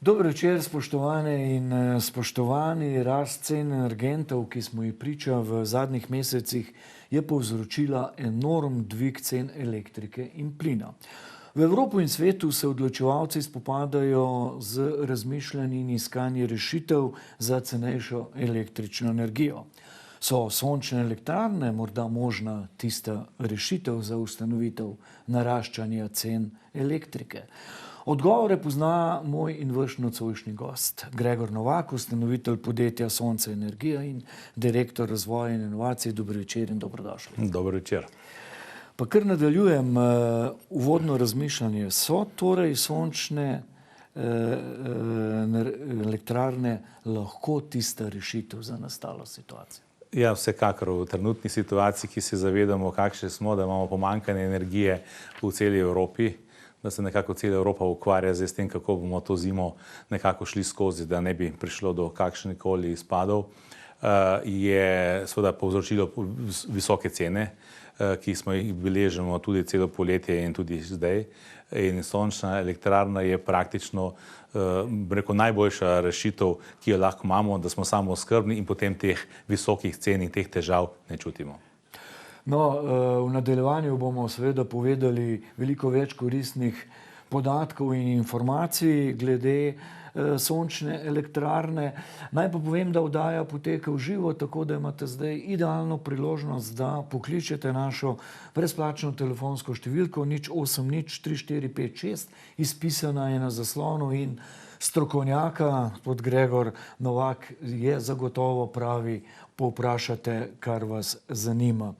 Dober večer, spoštovane in spoštovani. Rast cen energentov, ki smo ji priča v zadnjih mesecih, je povzročila enorm dvig cen elektrike in plina. V Evropi in svetu se odločevalci spopadajo z razmišljanji in iskanji rešitev za cenejšo električno energijo. So sončne elektrarne morda možna tista rešitev za ustanovitev naraščanja cen elektrike? Odgovore pozna moj in vaš nocojšnji gost, Gregor Novak, ustanovitelj podjetja Sonce energija in direktor razvoja in inovacij. Dober večer in dobrodošli. Dober večer. Pa kar nadaljujem uvodno razmišljanje. So torej sončne elektrarne lahko tista rešitev za nastalo situacijo? Ja, vsekakor v trenutni situaciji, ki se zavedamo, kakšne smo, da imamo pomanjkanje energije v celi Evropi, da se nekako cela Evropa ukvarja z tem, kako bomo to zimo nekako šli skozi, da ne bi prišlo do kakšnikoli izpadov, je seveda povzročilo visoke cene, ki smo jih beležimo tudi celo poletje in tudi zdaj. In sončna elektrarna je praktično najboljša rešitev, ki jo lahko imamo, da smo samooskrbni in potem teh visokih cen in teh težav ne čutimo. No, v nadaljevanju bomo seveda povedali veliko več koristnih podatkov in informacij glede sončne elektrarne. Naj pa povem, da oddaja poteka v živo, tako da imate zdaj idealno priložnost, da pokličete našo brezplačno telefonsko številko 080 3456, izpisana je na zaslonu in strokovnjaka, pod Gregor Novak je zagotovo pravi, povprašate, kar vas zanima.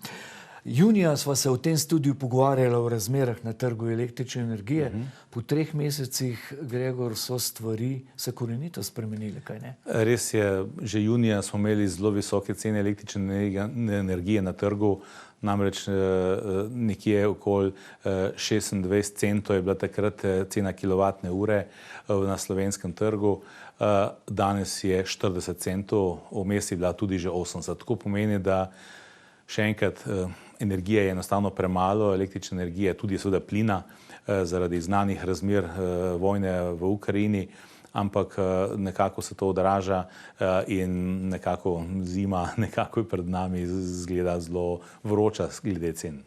Junija sva se v tem studiu pogovarjala o razmerah na trgu električne energije. Po 3 mesecih, Gregor, so stvari se korenito spremenile, kaj ne? Res je, že junija smo imeli zelo visoke cene električne energije na trgu, namreč nekje okoli 26 centov je bila takrat cena kilovatne ure na slovenskem trgu. Danes je 40 centov, vmes je bila tudi že 80. Tako pomeni, da še enkrat, energije je enostavno premalo, električne energije, tudi seveda plina, zaradi znanih razmer vojne v Ukrajini, ampak nekako se to odraža in nekako zima nekako pred nami izgleda zelo vroča glede cen.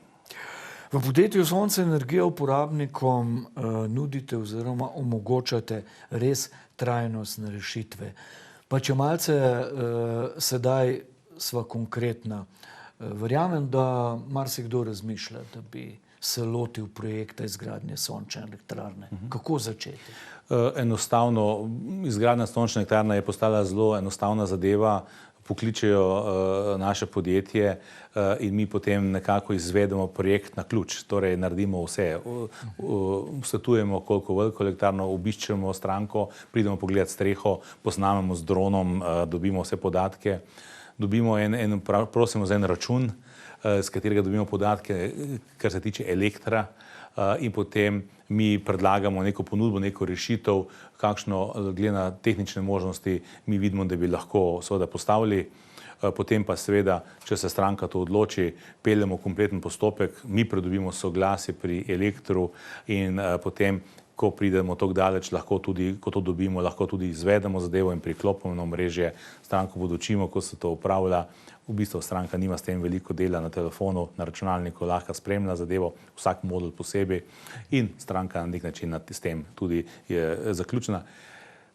V podjetju Sonce energija uporabnikom nudite oziroma omogočate res trajnostne rešitve. Pa če malce sedaj sva konkretna, verjamem, da marsikdo razmišlja, da bi se lotil projekta izgradnje sončne elektrarne. Kako začeti? Enostavno, izgradnja sončne elektrarne je postala zelo enostavna zadeva. Pokličejo naše podjetje in mi potem nekako izvedemo projekt na ključ, torej naredimo vse. Svetujemo, koliko veliko elektrarno, obiščemo stranko, pridemo pogledati streho, posnamemo z dronom, dobimo vse podatke. Prosimo za en račun, s katerega dobimo podatke, kar se tiče elektra, in potem mi predlagamo neko ponudbo, neko rešitev, kakšno, glede na tehnične možnosti, mi vidimo, da bi lahko seveda postavili. Potem pa seveda, če se stranka to odloči, peljemo kompleten postopek, mi pridobimo soglasje pri elektru in potem, ko pridemo tako daleč, lahko tudi, ko to dobimo, lahko tudi izvedemo zadevo in priklopimo na omrežje, stranko podučimo, ko se to upravlja. V bistvu stranka nima s tem veliko dela, na telefonu, na računalniku lahko spremlja zadevo, vsak modul posebej in stranka na nek način s tem tudi je zaključena.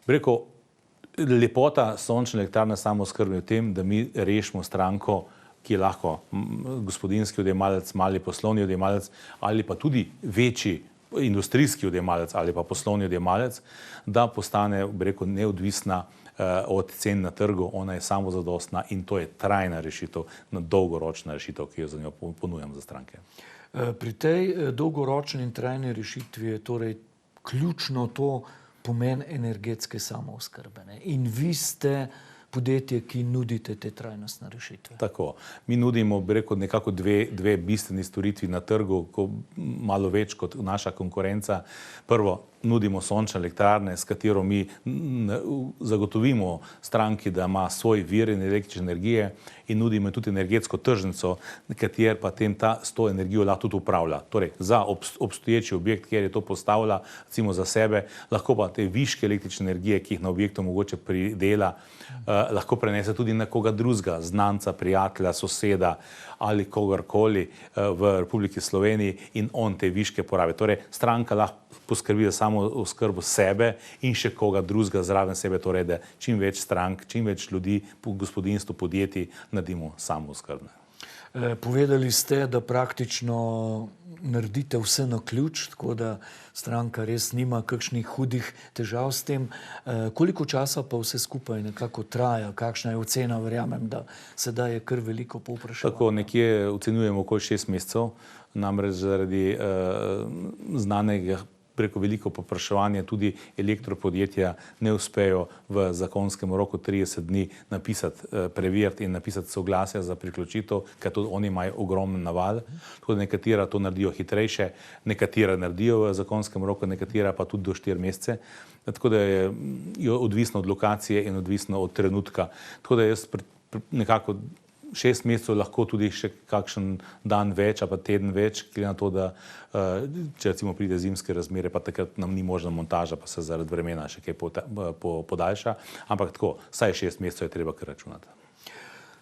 Rekel, lepota sončne elektrarne samooskrbe je v tem, da mi rešimo stranko, ki je lahko gospodinjski odjemalec, mali poslovni odjemalec ali pa tudi večji industrijski odjemalec ali pa poslovni odjemalec, da postane, rekel, neodvisna od cen na trgu, ona je samozadostna in to je trajna rešitev, dolgoročna rešitev, ki jo za njo ponujam za stranke. Pri tej dolgoročni in trajni rešitvi je torej ključno to pomen energetske samooskrbe. In vi ste podjetje, ki nudite te trajnostne rešitve. Tako. Mi nudimo, bi rekel, nekako dve bistveni storitvi na trgu, malo več kot naša konkurenca. Prvo, nudimo sončne elektrarne, s katero mi zagotovimo stranki, da ima svoj vir električne energije in nudimo tudi energetsko tržnico, kjer pa s to energijo lahko tudi upravlja. Torej, za obstoječi objekt, kjer je to postavlja, recimo za sebe, lahko pa te viške električne energije, ki jih na objektu mogoče pridela, lahko prenese tudi na koga drugega, znanca, prijatelja, soseda ali kogarkoli v Republiki Sloveniji in on te viške porabi. Torej, stranka lahko poskrbi za samo oskrbo sebe in še koga drugega zraven sebe, torej da čim več strank, čim več ljudi, gospodinstvu, podjetij naredimo samo oskrbne. Povedali ste, da praktično naredite vse na ključ, tako da stranka res nima kakšnih hudih težav s tem. Koliko časa pa vse skupaj nekako traja? Kakšna je ocena? Verjamem, da sedaj je kar veliko povpraševanja. Tako nekje ocenjujemo okoli 6 mesecev, namreč zaradi znanega preko veliko povpraševanja tudi elektropodjetja ne uspejo v zakonskem roku 30 dni napisati, preveriti in napisati soglasja za priključitev, ker tudi oni imajo ogromen naval. Tako da nekatera to naredijo hitrejše, nekatera naredijo v zakonskem roku, nekatera pa tudi do 4 mesece. Tako da je odvisno od lokacije in odvisno od trenutka. Tako da jaz nekako 6 mesecev, lahko tudi še kakšen dan več, pa teden več, glede na to, da če recimo pride zimske razmere, pa takrat nam ni možna montaža, pa se zaradi vremena še kaj podaljša. Ampak tako, vsaj 6 mesecev je treba kar računati.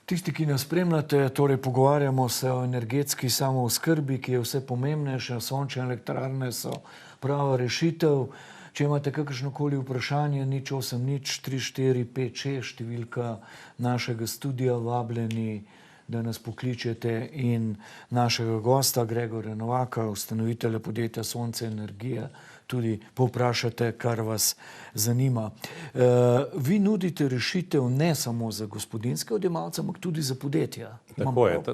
Tisti, ki nas spremljate, torej pogovarjamo se o energetski samooskrbi, ki je vse pomembnejša, sončne elektrarne so prava rešitev. Če imate kakršnokoli vprašanje, 080 3456, številka našega studia, vabljeni, da nas pokličete in našega gosta, Gregorja Novaka, ustanovitelja podjetja Sonce Energija, tudi povprašate, kar vas zanima. Vi nudite rešitev ne samo za gospodinjske odjemalce, ampak tudi za podjetja.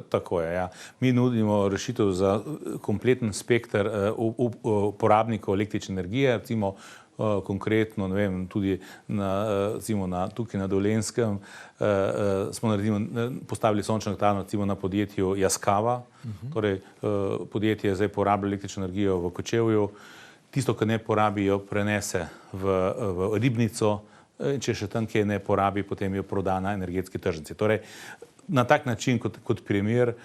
Tako je, ja. Mi nudimo rešitev za kompleten spekter uporabnikov električne energije, recimo konkretno, ne vem, tudi tukaj na Dolenjskem smo postavili sončno elektrarno recimo na podjetju Yaskawa, torej podjetje zdaj porablja električno energijo v Kočevju. Tisto, kar ne porabi, jo prenese v ribnico, če še tam, kjer ne porabi, potem jo proda na energetski tržnici. Torej, na tak način, kot primer,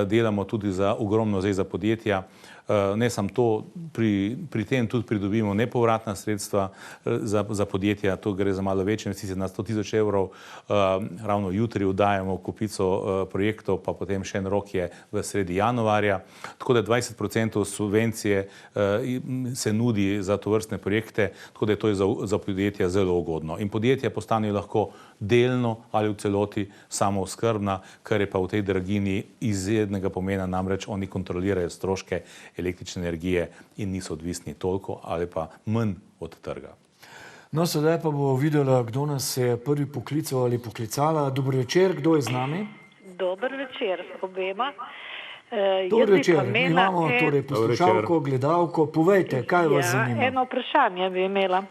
delamo tudi ogromno zdaj za podjetja. Ne samo to, pri tem tudi pridobimo nepovratna sredstva za podjetja, to gre za malo večje investicije, na 100 000 evrov. Ravno jutri oddajamo kupico projektov, pa potem še en rok je v sredi januarja. Tako da 20% subvencije se nudi za tovrstne projekte, tako da je to za podjetja zelo ugodno. In podjetja postanejo lahko delno ali v celoti samooskrbna, kar je pa v tej draginji izjemnega pomena, namreč oni kontrolirajo stroške električne energije in niso odvisni toliko ali pa manj od trga. No, sedaj pa bo videla, kdo nas je prvi poklical ali poklicala. Dober večer, kdo je z nami? Dober večer obema. Dober večer, imamo torej poslušalko, gledalko. Povejte, kaj vas zanima? Eno vprašanje bi imela.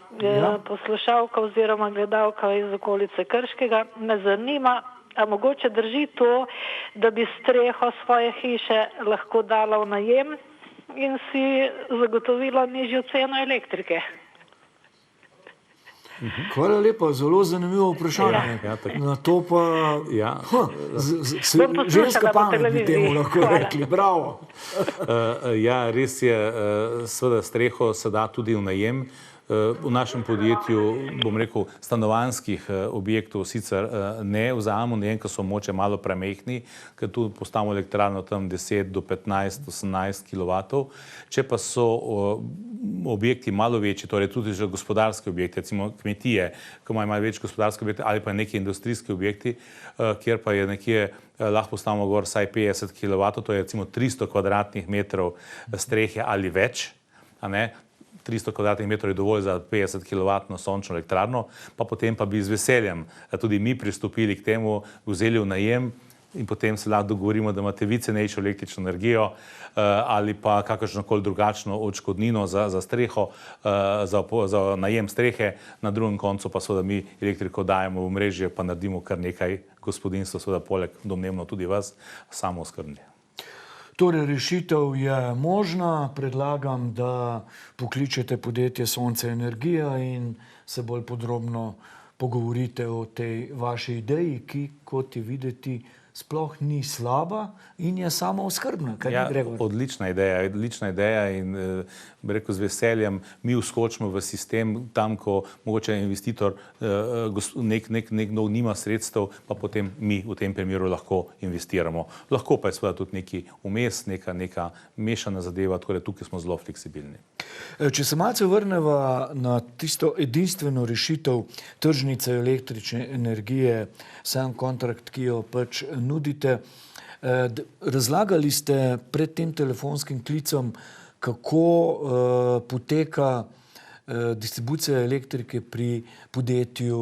Poslušalka oziroma gledalka iz okolice Krškega. Me zanima, a mogoče drži to, da bi streho svoje hiše lahko dala v najem in si zagotovila nižjo ceno elektrike? Hvala lepa, zelo zanimivo vprašanje. Na to pa ženska pamet bi temu lahko rekli. Bravo. Ja, res je, seveda streho se da tudi v najem. V našem podjetju, bom rekel, stanovanjskih objektov sicer ne vzamemo, ne vem, ker so moče malo premehni, ker tu postavimo elektrarno tam 10 do 15, 18 kW. Če pa so objekti malo večji, torej tudi že gospodarski objekti, recimo kmetije, ko imajo več gospodarskih objektov ali pa neki industrijski objekti, kjer pa je nekje lahko postavimo gor vsaj 50 kW, to je recimo 300 kvadratnih metrov strehe ali več, a ne? 300 kvadratnih metrov je dovolj za 50 kW sončno elektrarno, pa potem pa bi z veseljem tudi mi pristopili k temu, vzeli v najem in potem se lahko dogovorimo, da imate vi cenejšo električno energijo ali pa kakršnokoli drugačno odškodnino za streho, za najem strehe, na drugem koncu pa seveda mi elektriko dajemo v mrežje, pa naredimo kar nekaj gospodinjstva, seveda poleg domnevno tudi vas, samooskrbni. Torej, rešitev je možna. Predlagam, da pokličete podjetje Sonce energija in se bolj podrobno pogovorite o tej vaši ideji, ki, kot je videti, sploh ni slaba in je samooskrbna. Odlična ideja in bi rekel, z veseljem mi vskočimo v sistem tam, ko mogoče investitor nekdo nima sredstev, pa potem mi v tem primeru lahko investiramo. Lahko pa je seveda tudi neki vmes, neka mešana zadeva, tako da tukaj smo zelo fleksibilni. Če se malce vrneva na tisto edinstveno rešitev tržnice električne energije, sam kontrakt, ki jo pač nudite, razlagali ste pred tem telefonskim klicom, kako poteka distribucija elektrike pri podjetju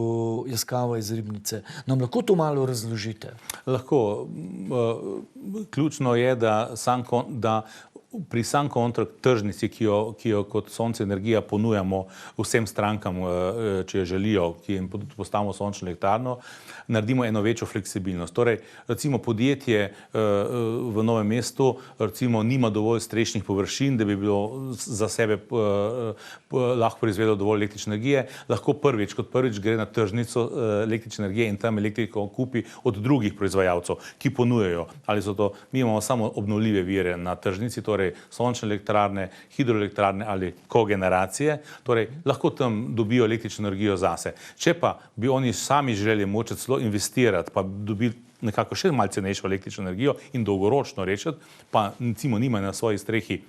Yaskawa iz Ribnice. Nam lahko to malo razložite? Lahko. Ključno je, da pri sam kontrakt tržnici, ki jo kot Sonce energija ponujamo vsem strankam, če jo želijo, ki jim postavimo sončno elektrarno, naredimo eno večjo fleksibilnost. Torej, recimo podjetje v Novem mestu nima dovolj strešnih površin, da bi bilo za sebe lahko proizvedlo dovolj električne energije, lahko kot prvič gre na tržnico električne energije in tam elektriko kupi od drugih proizvajalcev, ki ponujajo. Ali so to, mi imamo samo obnovljive vire na tržnici, torej sončne elektrarne, hidroelektrarne ali kogeneracije, torej lahko tam dobijo električno energijo zase. Če pa bi oni sami želeli moče celo investirati, pa dobiti nekako še malce cenejšo električno energijo in dolgoročno rešiti, pa recimo nimajo na svoji strehi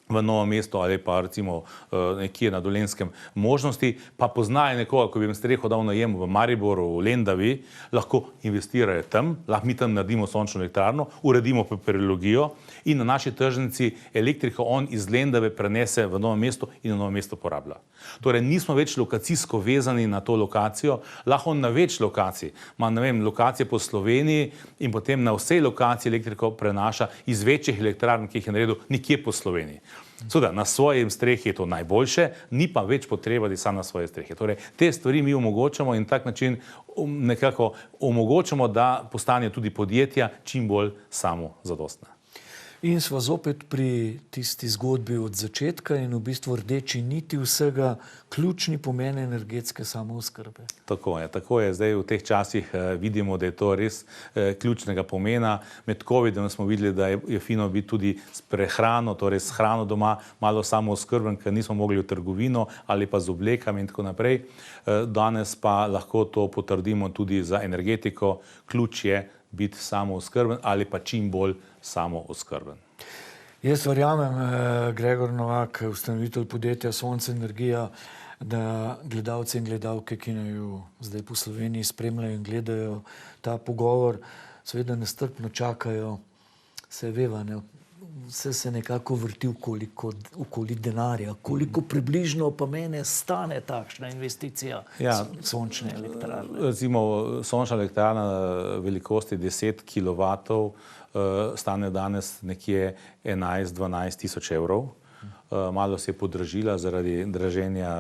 v Novem mestu ali pa recimo nekje na Dolenjskem možnosti, pa poznajo nekoga, ko bi jim streho dal najem v Mariboru, v Lendavi, lahko investirajo tam, lahko mi tam naredimo sončno elektrarno, uredimo papirologijo in na naši tržnici elektriko on iz Lendave prenese v Novem mestu in na Novem mestu porablja. Torej, nismo več lokacijsko vezani na to lokacijo, lahko on na več lokacij, ima, ne vem, lokacije po Sloveniji in potem na vsej lokaciji elektriko prenaša iz večjih elektrarn, ki jih je naredil nekje po Sloveniji. Seveda, na svojem strehi je to najboljše, ni pa več potreba, da sam na svoje strehe. Torej, te stvari mi omogočamo in tak način nekako omogočamo, da postanejo tudi podjetja čim bolj samozadostna. In sva zopet pri tisti zgodbi od začetka in v bistvu rdeči niti vsega, ključni pomen energetske samooskrbe. Tako je. Zdaj v teh časih vidimo, da je to res ključnega pomena. Med covidom smo videli, da je fino biti tudi s prehrano, torej s hrano doma, malo samooskrben, ker nismo mogli v trgovino ali pa z oblekami in tako naprej. Danes pa lahko to potrdimo tudi za energetiko. Ključ je biti samooskrben ali pa čim bolj samooskrben. Jaz verjamem, Gregor Novak, ustanovitelj podjetja Sonce energija, da gledalci in gledalke, ki naju zdaj po Sloveniji spremljajo in gledajo ta pogovor, seveda nestrpno čakajo, se veva, vse se nekako vrti okoli denarja. Koliko približno pa mene stane takšna investicija sončne elektrarne? Recimo, sončna elektrarna velikosti 10 kW stane danes nekje 11-12 tisoč evrov. Malo se je podražila zaradi draženja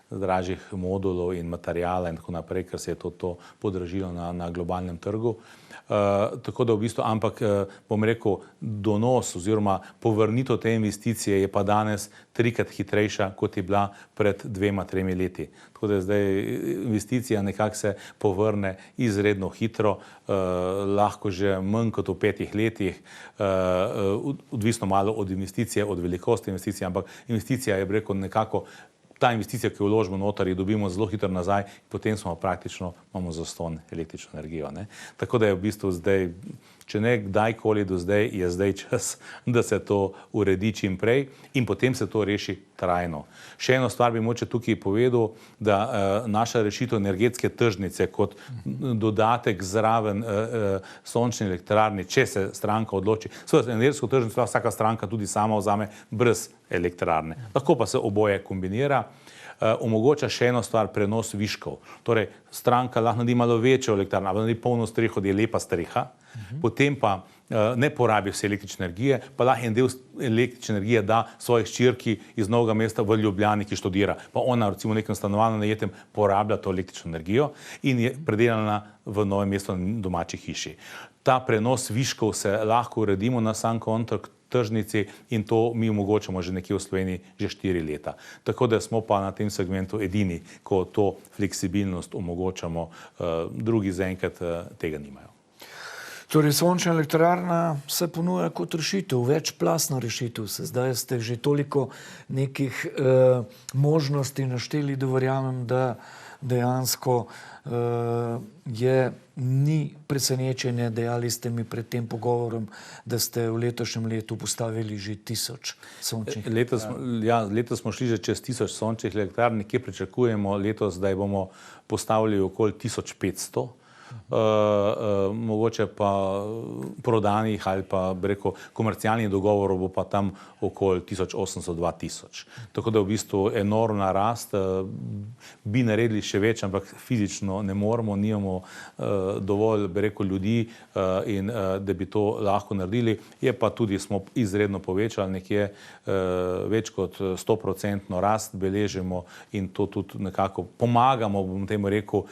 dražjih modulov in materijala in tako naprej, ker se je to podražilo na globalnem trgu. Tako da v bistvu, ampak bom rekel, donos oziroma povrnitev te investicije je pa danes 3-krat hitrejša, kot je bila pred 2-3 leti. Tako da zdaj investicija nekako se povrne izredno hitro, lahko že manj kot v 5 letih, odvisno malo od investicije, od velikosti investicije, ampak investicija je, bi rekel, nekako ta investicija, ki jo vložimo noter, jo dobimo zelo hitro nazaj, potem smo praktično, imamo zastonj električno energijo. Tako da je v bistvu zdaj, če ne kdajkoli do zdaj, je zdaj čas, da se to uredi čim prej in potem se to reši trajno. Še eno stvar bi moče tukaj povedal, da naša rešitev energetske tržnice kot dodatek zraven sončne elektrarne, če se stranka odloči, seveda energetsko tržnico vsaka stranka tudi sama vzame brez elektrarne. Lahko pa se oboje kombinira. Omogoča še eno stvar, prenos viškov. Torej, stranka lahko naredi malo večjo elektrarno, ali naredi polno streho, da je lepa streha, potem pa ne porabi vse električne energije, pa lahko en del električne energije da svoji hčerki iz Novega mesta v Ljubljani, ki študira. Pa ona recimo v nekem stanovanju najetem porablja to električno energijo in je predelana v Novem mestu na domači hiši. ta prenos viškov se lahko uredimo na sam konto tržnici in to mi omogočamo že nekje v Sloveniji že 4 leta. Tako da smo pa na tem segmentu edini, ko to fleksibilnost omogočamo, drugi zaenkrat tega nimajo. Torej, sončna elektrarna se ponuja kot rešitev, večplastna rešitev. Zdaj ste že toliko nekih možnosti našteli, da verjamem, da dejansko ni presenečenje, dejali ste mi pred tem pogovorom, da ste v letošnjem letu postavili že 1000 sončnih elektrarn. Letos smo šli že čez 1000 sončnih elektrarn, nekje pričakujemo letos, da jih bomo postavili okoli 1500. Mogoče pa prodanih ali pa komercialnih dogovorov bo pa tam okoli 1800-2000. Tako da v bistvu enormna rast, bi naredili še več, ampak fizično ne moremo, nimamo dovolj, ljudi in da bi to lahko naredili. Je pa tudi, smo izredno povečali, nekje več kot 100% rast beležimo in to tudi nekako pomagamo, bom temu rekel,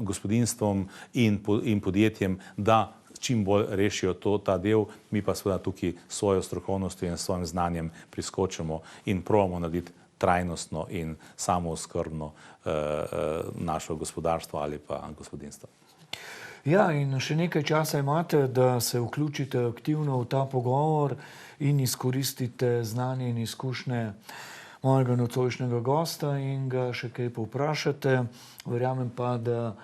gospodinjstvom in podjetjem, da čim bolj rešijo ta del, mi pa seveda tukaj svojo strokovnostjo in svojim znanjem priskočimo in probamo narediti trajnostno in samooskrbno našo gospodarstvo ali pa gospodinjstvo. Ja, in še nekaj časa imate, da se vključite aktivno v ta pogovor in izkoristite znanje in izkušnje mojega nocojšnjega gosta in ga še kaj povprašate. Verjamem pa, da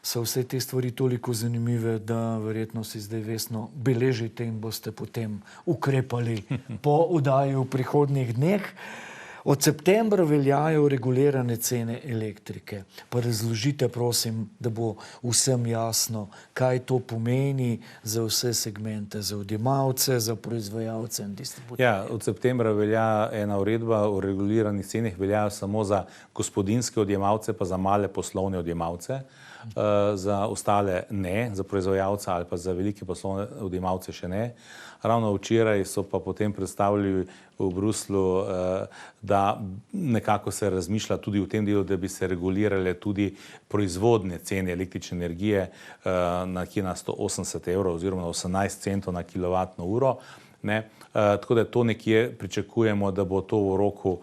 so vse te stvari toliko zanimive, da verjetno si zdaj vestno beležite in boste potem ukrepali po oddaji v prihodnjih dneh. Od septembra veljajo regulirane cene elektrike. Pa razložite, prosim, da bo vsem jasno, kaj to pomeni za vse segmente, za odjemalce, za proizvajalce in distributerje. Ja, od septembra velja ena uredba o reguliranih cenah, velja samo za gospodinjske odjemalce, pa za male poslovne odjemalce. Za ostale ne, za proizvajalca ali pa za velike poslovne odjemalce še ne. Ravno včeraj so pa potem predstavili v Bruslju, da nekako se razmišlja tudi v tem delu, da bi se regulirale tudi proizvodne cene električne energije nekje na 180 evrov oziroma 18 centov na kilovatno uro. Tako da to nekje pričakujemo, da bo to v roku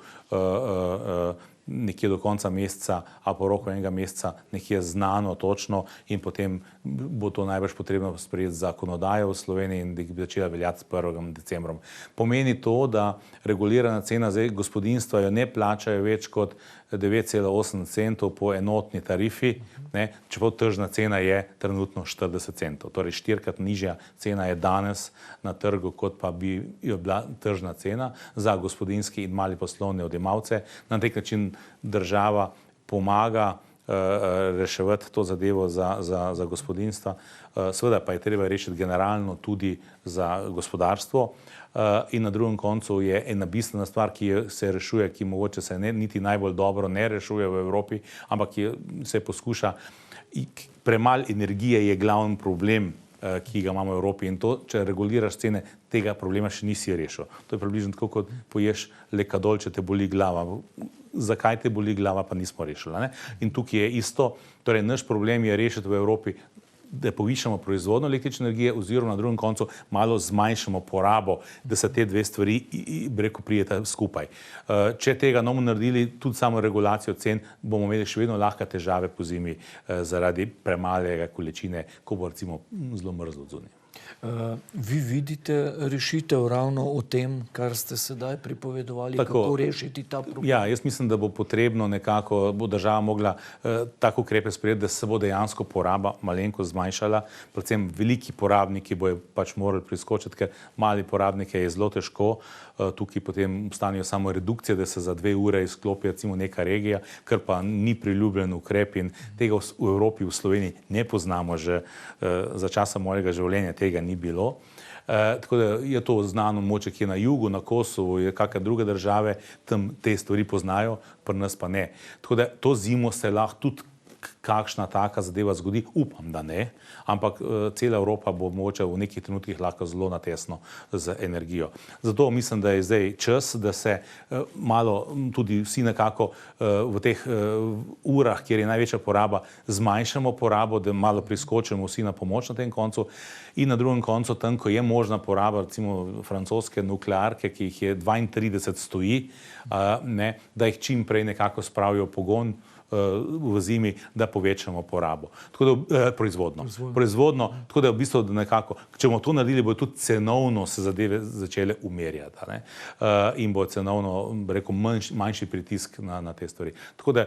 nekje do konca meseca, a po roku enega meseca nekje znano točno in potem bo to najbrž potrebno sprejeti zakonodajo v Sloveniji in da bi začela veljati s 1. decembrom. Pomeni to, da regulirana cena za gospodinjstva jo ne plačajo več kot 9,8 centov po enotni tarifi, čeprav tržna cena je trenutno 40 centov. Torej 4-krat nižja cena je danes na trgu, kot pa bi jo bila tržna cena za gospodinjski in mali poslovne odjemalce. Na nek način država pomaga reševati to zadevo za gospodinjstva. Seveda pa je treba rešiti generalno tudi za gospodarstvo. In na drugem koncu je ena bistvena stvar, ki se rešuje, ki mogoče se niti najbolj dobro ne rešuje v Evropi, ampak se poskuša. Premalo energije je glavni problem, ki ga imamo v Evropi in to, če reguliraš cene, tega problema še nisi rešil. To je približno tako, kot poješ lekadol, če te boli glava. Zakaj te boli glava, pa nismo rešili. In tukaj je isto, torej naš problem je rešiti v Evropi, da povišamo proizvodnjo električne energije oziroma na drugem koncu malo zmanjšamo porabo, da se te dve stvari prijeta skupaj. Če tega ne bomo naredili, tudi samo regulacijo cen, bomo imeli še vedno lahko težave po zimi zaradi premalega količine, ko bo recimo zelo mrzlo odzunaj. Vi vidite rešitev ravno o tem, kar ste sedaj pripovedovali, kako rešiti ta problem? Ja, jaz mislim, da bo potrebno nekako, bo država mogla tako ukrepe sprejeti, da se bo dejansko poraba malenkost zmanjšala. Predvsem veliki porabniki bojo pač morali priskočiti, ker mali porabnike je zelo težko. Tukaj potem stanijo samo redukcije, da se za 2 ure izklopi recimo neka regija, kar pa ni priljubljen ukrep in tega v Evropi, v Sloveniji ne poznamo že za časa mojega življenja, tega ni bilo. Tako da je to znano moče, ki je na jugu, na Kosovu, je kakšne druge države, tam te stvari poznajo, pri nas pa ne. Tako da to zimo se lahko tudi kakšna taka zadeva zgodi, upam, da ne, ampak cela Evropa bo mogoče v nekih trenutkih lahko zelo natesno z energijo. Zato mislim, da je zdaj čas, da se malo tudi vsi nekako v teh urah, kjer je največja poraba, zmanjšamo porabo, da malo priskočimo vsi na pomoč na tem koncu in na drugem koncu, tam, ko je možna poraba, recimo francoske nuklearke, ki jih je 32 stoji, da jih čim prej nekako spravijo pogon v zimi, da povečamo porabo. Tako da proizvodno, tako da v bistvu nekako, če bomo to naredili, bo tudi cenovno se zadeve začele umerjati, in bo cenovno, rekel, manjši pritisk na te stvari. Tako da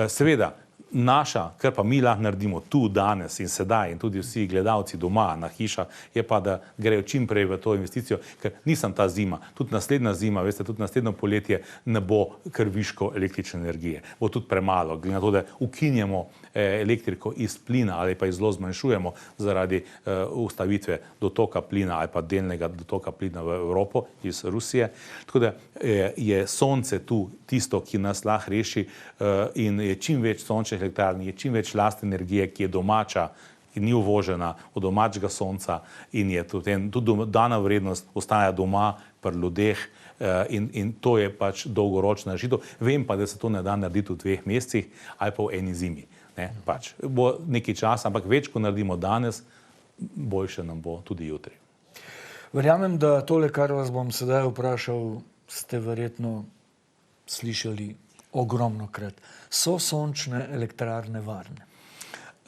seveda naša, kar pa mi lahko naredimo tu, danes in sedaj in tudi vsi gledalci doma na hišah, je pa, da grejo čim prej v to investicijo, ker nisem ta zima, tudi naslednja zima, veste, tudi naslednjo poletje ne bo kar viško električne energije. Bo tudi premalo, glede na to, da ukinjamo elektriko iz plina ali pa zelo zmanjšujemo zaradi ustavitve dotoka plina ali pa delnega dotoka plina v Evropo iz Rusije. Tako da je sonce tu tisto, ki nas lahko reši, in je čim več sončnih elektrarn, je čim več lastne energije, ki je domača, ki ni uvožena od domačega sonca in je tudi dodana vrednost ostaja doma pri ljudeh, in to je pač dolgoročna rešitev. Vem pa, da se to ne da narediti v 2 mesecih ali pa v eni zimi. Pač bo nekaj časa, ampak več, ko naredimo danes, boljše nam bo tudi jutri. Verjamem, da tole, kar vas bom sedaj vprašal, ste verjetno slišali ogromno krat. So sončne elektrarne varne?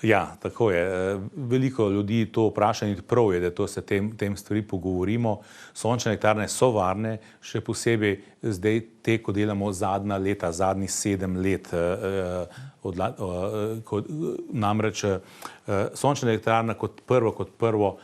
Ja, tako je. Veliko ljudi to vpraša in prav je, da to se tem stvari pogovorimo. Sončne elektrarne so varne, še posebej zdaj te, ko delamo zadnja leta, zadnjih 7 let. Namreč sončna elektrarna kot prvo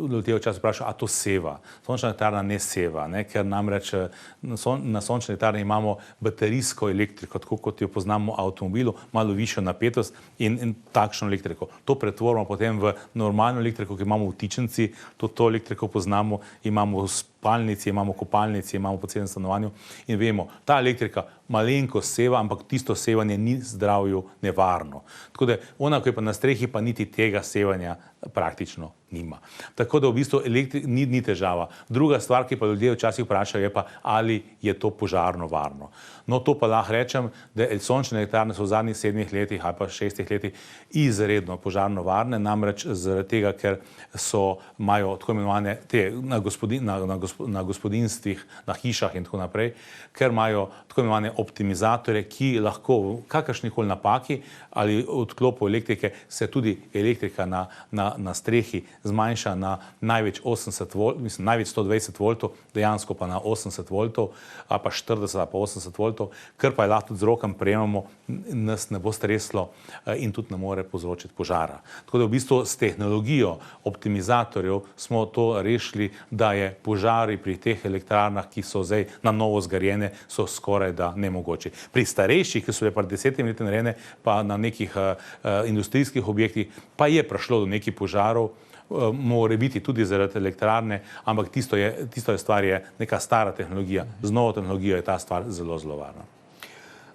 ljudje včasih vprašajo, a to seva. Sončna elektrarna ne seva, ker namreč na sončni elektrarni imamo baterijsko elektriko, tako kot jo poznamo v avtomobilu, malo višjo napetost in takšno elektriko. To pretvorimo potem v normalno elektriko, ki imamo v vtičnici, to elektriko poznamo, imamo v spalnici, imamo v kopalnici, imamo po celem stanovanju in vemo, ta elektrika malenko seva, ampak tisto sevanje ni zdravju nevarno. Tako da ona, ko je pa na strehi, pa niti tega sevanja praktično nima. Tako da v bistvu ni težava. Druga stvar, ki pa ljudje včasih vprašajo, je pa, ali je to požarno varno. No, to pa lahko rečem, da sončne elektrarne so v zadnjih 7 letih ali pa 6 letih izredno požarno varne, namreč zaradi tega, ker imajo tako imenovane na gospodinstvih, na hišah in tako naprej, ker imajo tako imenovane optimizatorje, ki lahko v kakršnikoli napaki ali odklopu elektrike se tudi elektrika na strehi zmanjša na največ 80 volt, mislim, največ 120 voltov, dejansko pa na 80 voltov, ali pa 40 ali pa 80 voltov, kar pa je lahko tudi z rokom prejemamo, nas ne bo streslo in tudi ne more povzročiti požara. Tako da v bistvu s tehnologijo optimizatorjev smo to rešili, da je požari pri teh elektrarnah, ki so zdaj na novo zgrajene, so skoraj da nemogoči. Pri starejših, ki so bile pred 10 leti narejene, pa na nekih industrijskih objektih, pa je prišlo do nekih požarov, more biti tudi zaradi elektrarne, ampak tisto je stvar, je neka stara tehnologija. Z novo tehnologijo je ta stvar zelo, zelo varna.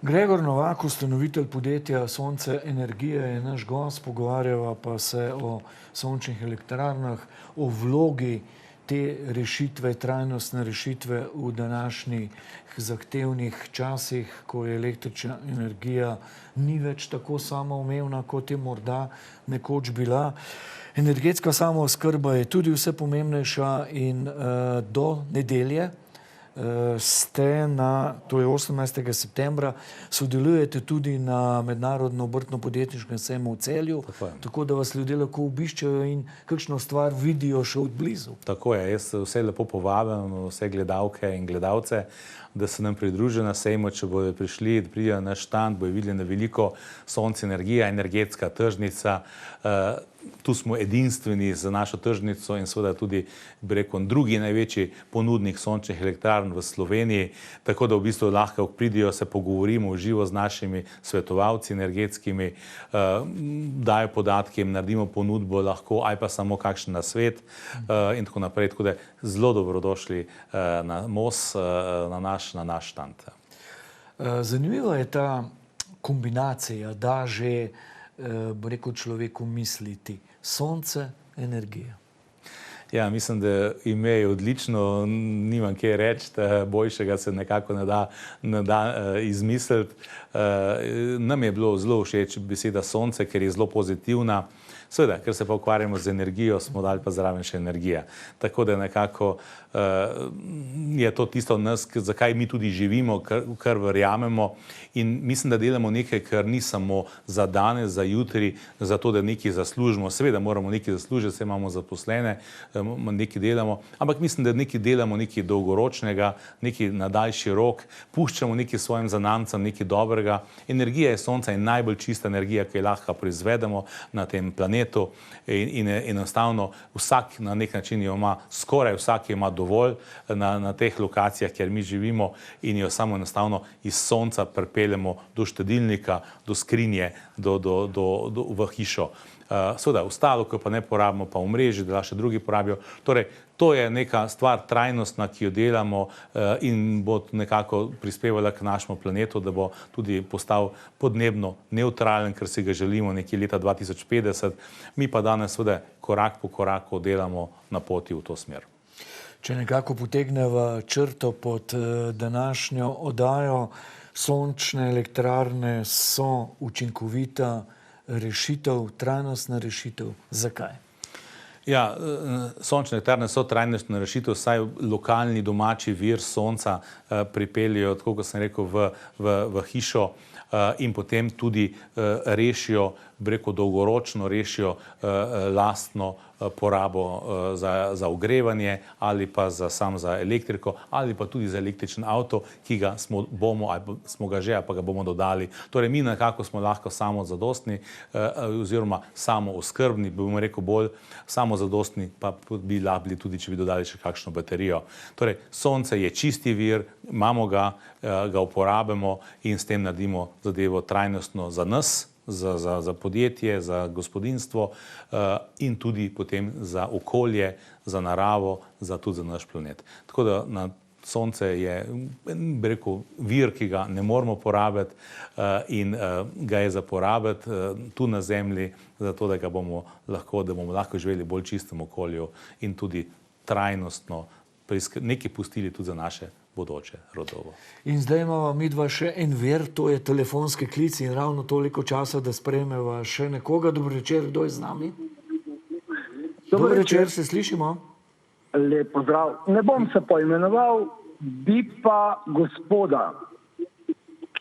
Gregor Novak, ustanovitelj podjetja Sonce Energije, je naš gost, pogovarjava pa se o sončnih elektrarnah, o vlogi te rešitve, trajnostne rešitve v današnjih zahtevnih časih, ko je električna energija ni več tako samoumevna, kot je morda nekoč bila. Energetska samooskrba je tudi vse pomembnejša in do nedelje ste to je 18. septembra, sodelujete tudi na Mednarodno obrtno-podjetniškem sejmu v Celju, tako da vas ljudje lahko obiščejo in kakšno stvar vidijo še od blizu. Tako je, jaz vse lepo povabim, vse gledalke in gledalce, da se nam pridružijo na sejmu, če bodo prišli, da pridejo na štand, bojo videli na veliko Sonce Energija, energetska tržnica. Tu smo edinstveni za našo tržnico in seveda tudi, bi rekel, drugi največji ponudnik sončnih elektrarn v Sloveniji, tako da v bistvu lahko pridijo, se pogovorimo v živo z našimi svetovalci energetskimi, dajo podatke, jim naredimo ponudbo lahko, ali pa samo kakšen nasvet in tako naprej. Tako da zelo dobrodošli na MOS, na naš štand. Zanimiva je ta kombinacija, da že bo rekel človeku misliti? Sonce, energija. Ja, mislim, da ime je odlično, nimam kaj reči, boljšega se nekako ne da izmisliti. Nam je bilo zelo všeč beseda sonce, ker je zelo pozitivna. Seveda, ker se pa ukvarjamo z energijo, smo dali pa zraven še energija. Tako da nekako je to tisto v nas, zakaj mi tudi živimo, kar verjamemo. In mislim, da delamo nekaj, kar ni samo za danes, za jutri, za to, da nekaj zaslužimo. Seveda moramo nekaj zaslužiti, se imamo zaposlene, nekaj delamo, ampak mislim, da nekaj delamo nekaj dolgoročnega, nekaj na daljši rok, puščamo nekaj svojim zanamcem, nekaj dobrega. Energija je sonca in najbolj čista energija, ki jo lahko proizvedemo na tem planetu in enostavno vsak na nek način jo ima, skoraj vsak jo ima dovolj na teh lokacijah, kjer mi živimo in jo samo enostavno iz sonca pripeljemo do štedilnika, do skrinje, v hišo. Seveda, ostalo, ko pa ne porabimo, pa v mreži, da še drugi porabijo. Torej, to je neka stvar trajnostna, ki jo delamo in bo nekako prispevala k našemu planetu, da bo tudi postal podnebno nevtralen, ker si ga želimo nekje leta 2050. Mi pa danes seveda korak po koraku delamo na poti v to smer. Če nekako potegneva črto pod današnjo oddajo, sončne elektrarne so učinkovita rešitev, trajnostna rešitev. Zakaj? Ja, sončne elektrarne so trajnostna rešitev, saj lokalni domači vir sonca pripeljejo, tako kot sem rekel, v hišo in potem tudi rešijo, dolgoročno rešijo lastno porabo za ogrevanje ali pa samo za elektriko ali pa tudi za električen avto, ki ga smo ga že, pa ga bomo dodali. Torej, mi nekako smo lahko samozadostni oziroma samooskrbni, bomo rekel bolj samozadostni, pa bi labili tudi, če bi dodali še kakšno baterijo. Torej, sonce je čisti vir, imamo ga uporabimo in s tem naredimo zadevo trajnostno za nas, za podjetje, za gospodinjstvo in tudi potem za okolje, za naravo, tudi za naš planet. Tako da sonce je, bi rekel, vir, ki ga ne moramo porabiti in ga je za porabiti tu na zemlji, zato da bomo lahko živeli v bolj čistem okolju in tudi trajnostno nekaj pustili tudi za naše bodoče rodovo. In zdaj imamo midva še en vir, to je telefonski klic in ravno toliko časa, da sprejmeva še nekoga. Dobro večer, kdo je z nami? Dobro večer, se slišimo? Lep pozdrav. Ne bom se poimenoval, bi pa gospoda,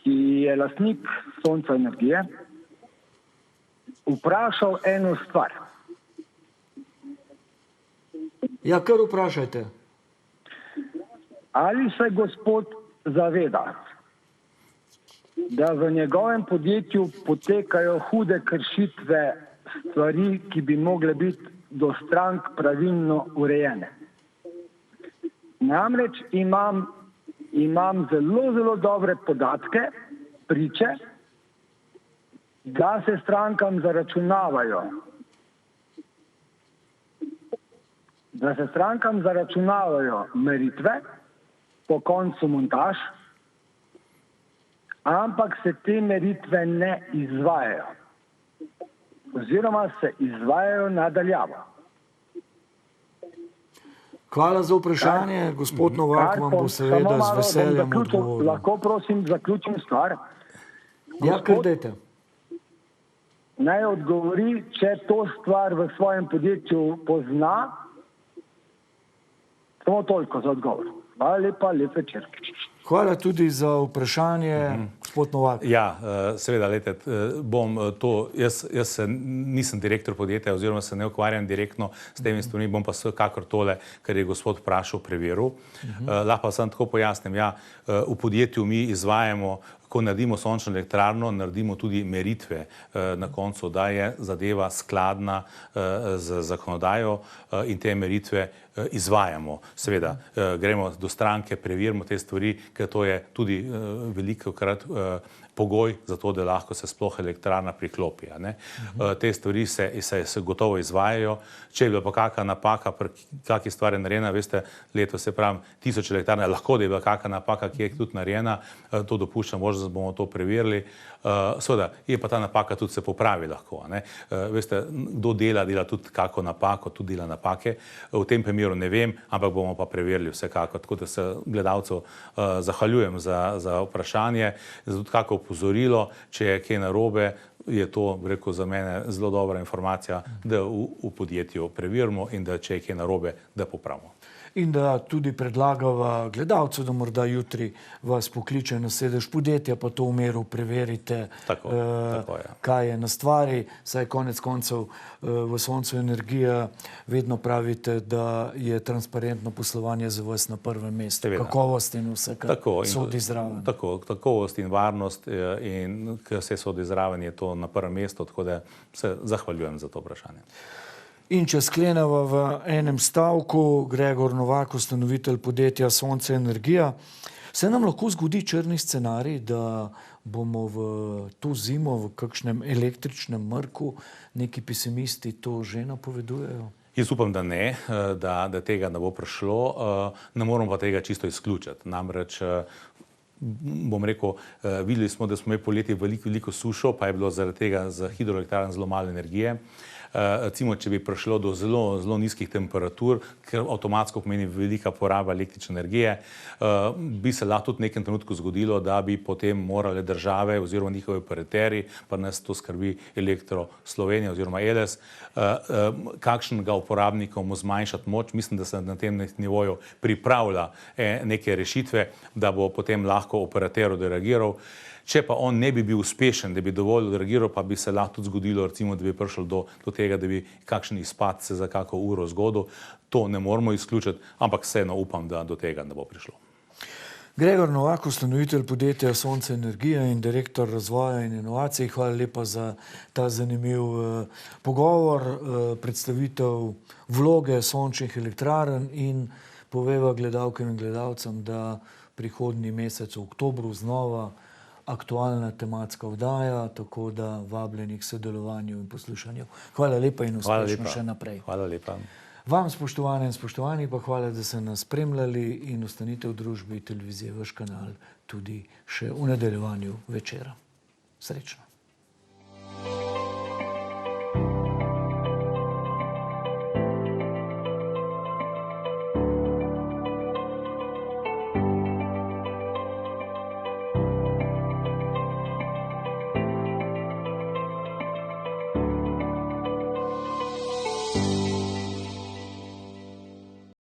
ki je lastnik Sonca energije, vprašal eno stvar. Ja, kar vprašajte. Ali se gospod zaveda, da v njegovem podjetju potekajo hude kršitve stvari, ki bi mogle biti do strank pravilno urejene? Namreč imam zelo, zelo dobre podatke, priče, da se strankam zaračunavajo meritve po koncu montaž, ampak se te meritve ne izvajajo. Oziroma se izvajajo nadaljavo. Hvala za vprašanje. Gospod Novak vam bo seveda z veseljem odgovoril. Lahko prosim zaključim stvar? Ja, kar dajte. Naj odgovori, če to stvar v svojem podjetju pozna. Samo toliko za odgovor. Hvala lepa, lep večer. Hvala tudi za vprašanje, gospod Novak. Ja, seveda, jaz nisem direktor podjetja oziroma se ne ukvarjam direktno s temi stvarmi, bom pa vsekakor tole, kar je gospod vprašal, preveril. Lahko pa samo tako pojasnim, ja, v podjetju mi izvajamo, ko naredimo sončno elektrarno, naredimo tudi meritve na koncu, da je zadeva skladna z zakonodajo in te meritve izvajamo. Seveda, gremo do stranke, preverimo te stvari, ker to je tudi velikokrat pogoj za to, da lahko se sploh elektrarna priklopi. Te stvari se gotovo izvajajo. Če je bila pa kakšna napaka, kakšna stvar je narejena, veste, letos se pravi 1000 elektrarne, lahko da je bila kakšna napaka, ki je tudi narejena, to dopuščam možno možnost, da bomo to preverili. Seveda, je pa ta napaka tudi se popravi lahko. Veste, kdo dela tudi kako napako, tudi dela napake. V tem primeru ne vem, ampak bomo pa preverili vsekako. Tako da se gledalcev zahvaljujem za vprašanje, za tudi kako opozorilo, če je kaj narobe, je to, rekel, za mene zelo dobra informacija, da v podjetju preverimo in da če je kaj narobe, da popravimo. In da tudi predlagava gledalcu, da morda jutri vas pokliče na sedež podjetja, pa to v miru preverite, Tako je. kaj je na stvari. Saj konec koncev v Soncu energija vedno pravite, da je transparentno poslovanje za vas na prvem mestu. Seveda. Kakovost in vse, kar sodi zraven. Kakovost in varnost in kar se sodi zraven, je to na prvem mestu, tako da se zahvaljujem za to vprašanje. In če sklenemo v enem stavku, Gregor Novak, ustanovitelj podjetja Sonce energija, se nam lahko zgodi črni scenarij, da bomo v to zimo v kakšnem električnem mrku, neki pesimisti to že napovedujejo? Jaz upam, da ne, da tega ne bo prišlo, ne moramo pa tega čisto izključiti. Namreč, bom rekel, videli smo, da smo imeli poleti veliko sušo, pa je bilo zaradi tega za hidroelektrarn zelo malo energije. Recimo, če bi prišlo do zelo nizkih temperatur, ker avtomatsko pomeni velika poraba električne energije, bi se lahko tudi v nekem trenutku zgodilo, da bi potem morale države oziroma njihovi operaterji, pa nas to skrbi Elektro Slovenija oziroma ELES, kakšnega uporabnikom zmanjšati moč. Mislim, da se na tem nivoju pripravlja neke rešitve, da bo potem lahko operater odreagiral. Če pa on ne bi bil uspešen, da bi dovolj odreagiral, pa bi se lahko tudi zgodilo, recimo, da bi prišlo do tega, da bi kakšen izpad se za kako uro zgodil. To ne moramo izključiti, ampak vseeno upam, da do tega ne bo prišlo. Gregor Novak, ustanovitelj podjetja Sonce energija in direktor razvoja in inovacij, hvala lepa za ta zanimiv pogovor, predstavitev vloge sončnih elektrarn in poveva gledalkam in gledalcem, da prihodnji mesec v oktobru znova aktualna tematska vdaja, tako da vabljeni k sodelovanju in poslušanju. Hvala lepa in uspešno še naprej. Hvala lepa. Vam, spoštovane in spoštovani, pa hvala, da ste nas spremljali in ostanite v družbi televizije Vaš kanal tudi še v nadaljevanju večera. Srečno.